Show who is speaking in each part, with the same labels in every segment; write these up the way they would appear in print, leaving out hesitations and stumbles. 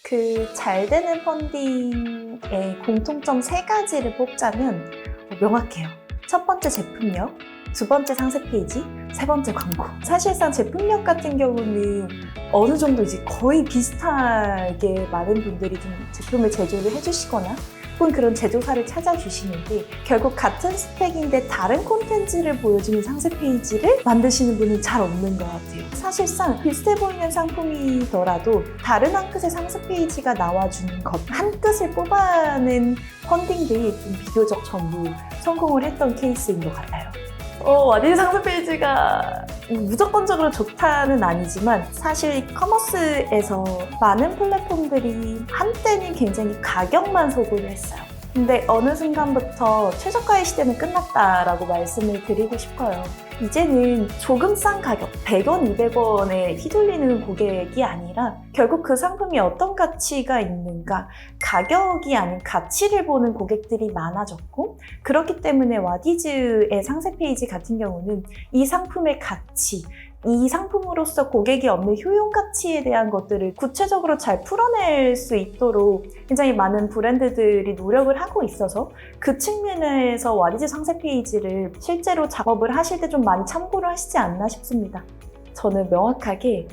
Speaker 1: 그 잘 되는 펀딩의 공통점 세 가지를 뽑자면 명확해요. 첫 번째 제품력, 두 번째 상세 페이지, 세 번째 광고. 사실상 제품력 같은 경우는 어느 정도 이제 거의 비슷하게 많은 분들이 좀 제품을 제조를 해주시거나 혹은 그런 제조사를 찾아주시는데 결국 같은 스펙인데 다른 콘텐츠를 보여주는 상세 페이지를 만드시는 분은 잘 없는 것 같아요. 사실상 비슷해 보이는 상품이더라도 다른 한 끗의 상세 페이지가 나와주는 것, 한 끗을 뽑아낸 펀딩들이 좀 비교적 전부 성공을 했던 케이스인 것 같아요. 와디즈 상세 페이지가 무조건적으로 좋다는 아니지만 사실 커머스에서 많은 플랫폼들이 한때는 굉장히 가격만 소구를 했어요. 근데 어느 순간부터 최저가의 시대는 끝났다라고 말씀을 드리고 싶어요. 이제는 조금 싼 가격, 100원, 200원에 휘둘리는 고객이 아니라 결국 그 상품이 어떤 가치가 있는가, 가격이 아닌 가치를 보는 고객들이 많아졌고 그렇기 때문에 와디즈의 상세 페이지 같은 경우는 이 상품의 가치, 이 상품으로서 고객이 얻는 효용 가치에 대한 것들을 구체적으로 잘 풀어낼 수 있도록 굉장히 많은 브랜드들이 노력을 하고 있어서 그 측면에서 와디즈 상세 페이지를 실제로 작업을 하실 때 좀 많이 참고를 하시지 않나 싶습니다. 저는 명확하게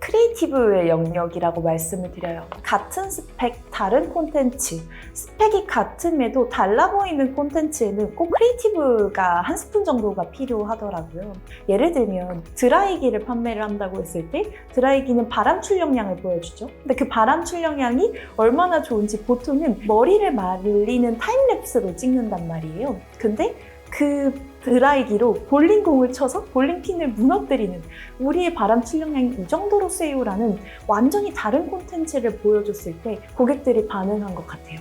Speaker 1: 크리에이티브의 영역이라고 말씀을 드려요. 같은 스펙, 다른 콘텐츠, 스펙이 같음에도 달라 보이는 콘텐츠에는 꼭 크리에이티브가 한 스푼 정도가 필요하더라고요. 예를 들면 드라이기를 판매를 한다고 했을 때 드라이기는 바람 출력량을 보여주죠. 근데 그 바람 출력량이 얼마나 좋은지 보통은 머리를 말리는 타임랩스로 찍는단 말이에요. 근데 그 드라이기로 볼링공을 쳐서 볼링핀을 무너뜨리는 우리의 바람 출력량이 이 정도로 세요라는 완전히 다른 콘텐츠를 보여줬을 때 고객들이 반응한 것 같아요.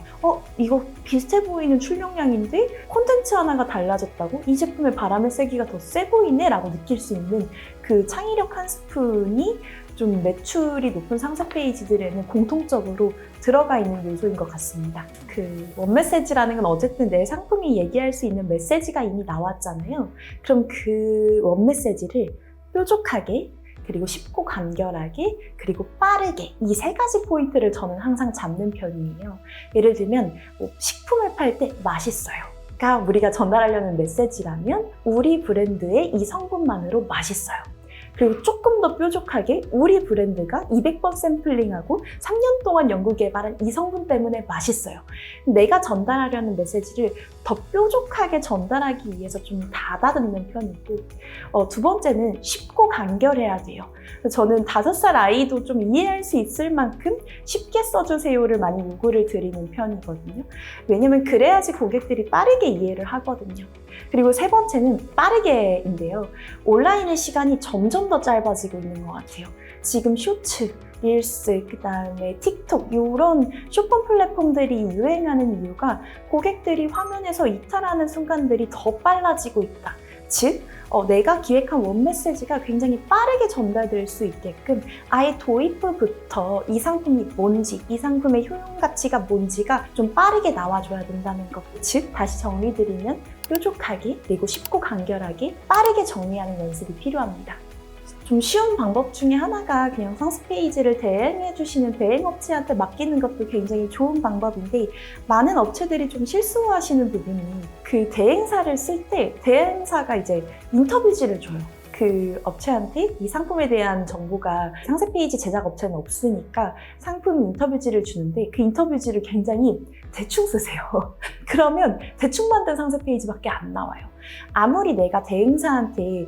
Speaker 1: 이거 비슷해 보이는 출력량인데 콘텐츠 하나가 달라졌다고? 이 제품의 바람의 세기가 더 세 보이네? 라고 느낄 수 있는 그 창의력 한 스푼이 좀 매출이 높은 상세 페이지들에는 공통적으로 들어가 있는 요소인 것 같습니다. 그 원메시지라는 건 어쨌든 내 상품이 얘기할 수 있는 메시지가 이미 나왔잖아요. 그럼 그 원메시지를 뾰족하게 그리고 쉽고 간결하게 그리고 빠르게 이 세 가지 포인트를 저는 항상 잡는 편이에요. 예를 들면 식품을 팔 때 맛있어요가 우리가 전달하려는 메시지라면 우리 브랜드의 이 성분만으로 맛있어요. 그리고 조금 더 뾰족하게 우리 브랜드가 200번 샘플링하고 3년 동안 연구 개발한 이 성분 때문에 맛있어요. 내가 전달하려는 메시지를 더 뾰족하게 전달하기 위해서 좀 닫아듣는 편이고 두 번째는 쉽고 간결해야 돼요. 저는 5살 아이도 좀 이해할 수 있을 만큼 쉽게 써주세요를 많이 요구를 드리는 편이거든요. 왜냐면 그래야지 고객들이 빠르게 이해를 하거든요. 그리고 세 번째는 빠르게인데요. 온라인의 시간이 점점 더 짧아지고 있는 것 같아요. 지금 쇼츠, 릴스, 그 다음에 틱톡 이런 쇼폼 플랫폼들이 유행하는 이유가 고객들이 화면에서 이탈하는 순간들이 더 빨라지고 있다. 즉, 내가 기획한 원메시지가 굉장히 빠르게 전달될 수 있게끔 아예 도입부부터 이 상품이 뭔지, 이 상품의 효용 가치가 뭔지가 좀 빠르게 나와줘야 된다는 것. 즉, 다시 정리드리면 뾰족하게 그리고 쉽고 간결하게 빠르게 정리하는 연습이 필요합니다. 좀 쉬운 방법 중에 하나가 그냥 상세 페이지를 대행해주시는 대행업체한테 맡기는 것도 굉장히 좋은 방법인데 많은 업체들이 좀 실수하시는 부분이 그 대행사를 쓸 때 대행사가 이제 인터뷰지를 줘요. 그 업체한테 이 상품에 대한 정보가 상세 페이지 제작 업체는 없으니까 상품 인터뷰지를 주는데 그 인터뷰지를 굉장히 대충 쓰세요. 그러면 대충 만든 상세 페이지밖에 안 나와요. 아무리 내가 대행사한테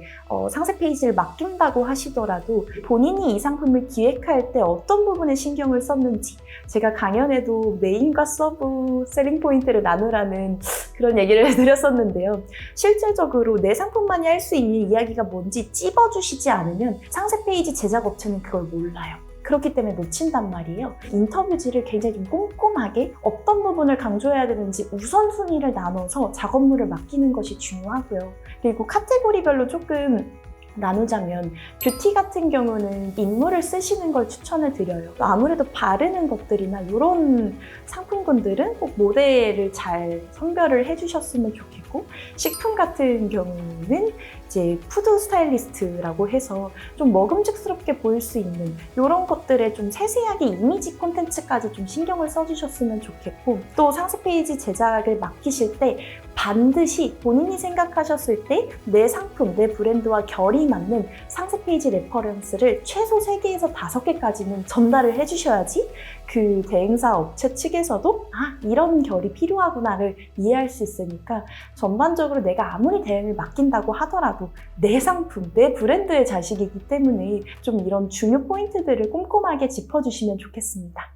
Speaker 1: 상세 페이지를 맡긴다고 하시더라도 본인이 이 상품을 기획할 때 어떤 부분에 신경을 썼는지 제가 강연에도 메인과 서브 셀링 포인트를 나누라는 그런 얘기를 해드렸었는데요. 실질적으로 내 상품만이 할 수 있는 이야기가 뭔지 찝어주시지 않으면 상세 페이지 제작 업체는 그걸 몰라요. 그렇기 때문에 놓친단 말이에요. 인터뷰지를 굉장히 좀 꼼꼼하게 어떤 부분을 강조해야 되는지 우선순위를 나눠서 작업물을 맡기는 것이 중요하고요. 그리고 카테고리별로 조금 나누자면 뷰티 같은 경우는 인물을 쓰시는 걸 추천을 드려요. 아무래도 바르는 것들이나 이런 상품군들은 꼭 모델을 잘 선별을 해주셨으면 좋겠고 식품 같은 경우는 이제 푸드 스타일리스트라고 해서 좀 먹음직스럽게 보일 수 있는 이런 것들에 좀 세세하게 이미지 콘텐츠까지 좀 신경을 써주셨으면 좋겠고, 또 상세 페이지 제작을 맡기실 때 반드시 본인이 생각하셨을 때 내 상품, 내 브랜드와 결이 맞는 상세 페이지 레퍼런스를 최소 3개에서 5개까지는 전달을 해주셔야지 그 대행사 업체 측에서도 이런 결이 필요하구나를 이해할 수 있으니까, 전반적으로 내가 아무리 대행을 맡긴다고 하더라도 내 상품, 내 브랜드의 자식이기 때문에 좀 이런 중요 포인트들을 꼼꼼하게 짚어주시면 좋겠습니다.